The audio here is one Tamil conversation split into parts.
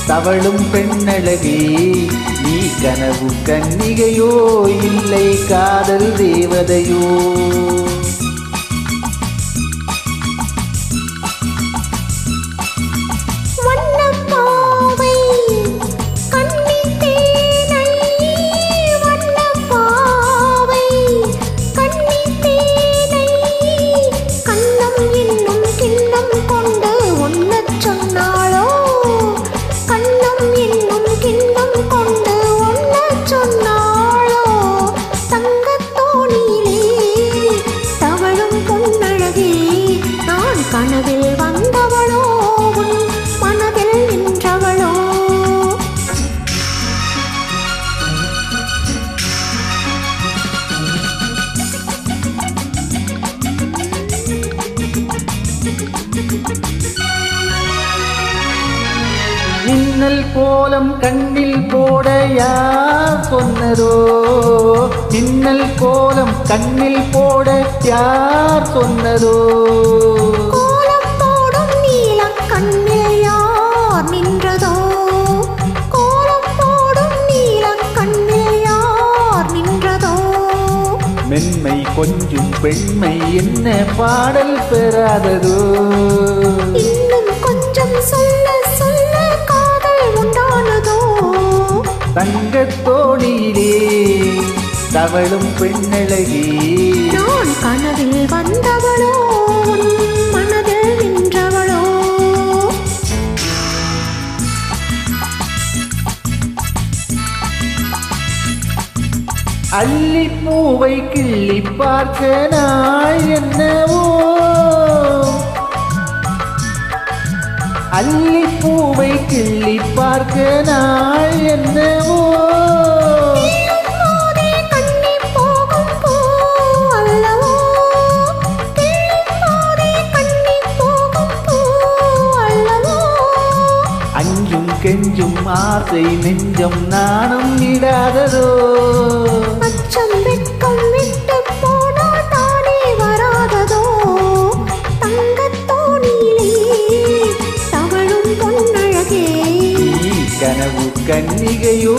தவழும் பெண்ணழகே நீ கனவு கன்னிகையோ இல்லை காதல் தேவதையோ கனவில் வந்தவளோ உன் மனதில் நின்றவளோ மின்னல் கோலம் கண்ணில் போட யார் சொன்னதோ மின்னல் கோலம் கண்ணில் போட யார் சொன்னதோ கண்ணில் யார் நின்றதோ கோலம் போடும் நீல கண்ணில் யார் நின்றதோ மென்மை கொஞ்சம் பெண்மை என்ன பாடல் பெறாததோ இன்னும் கொஞ்சம் சொல்ல சொல்ல காதல் உண்டானதோ தங்கத்தோணியிலே தவழும் பெண்ணழகி நான் கனவில் வந்தவளோ மனதில் நின்றவளோ அல்லிப்பூவை கிள்ளி பார்க்க நாள் என்னவோ அல்லிப்பூவை கிள்ளி பார்க்க நாள் என்னவோ அஞ்சும் கெஞ்சும் ஆசை நெஞ்சம் நாணம் இடாததோ அச்சம் வெட்கம் விட்டு போனால் தானே வராததோ தங்கத்தோணியிலே தவழும் பொன்னழகே நீ கனவு கன்னிகையோ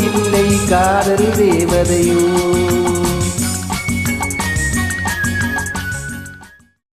இல்லை காதல் தேவதையோ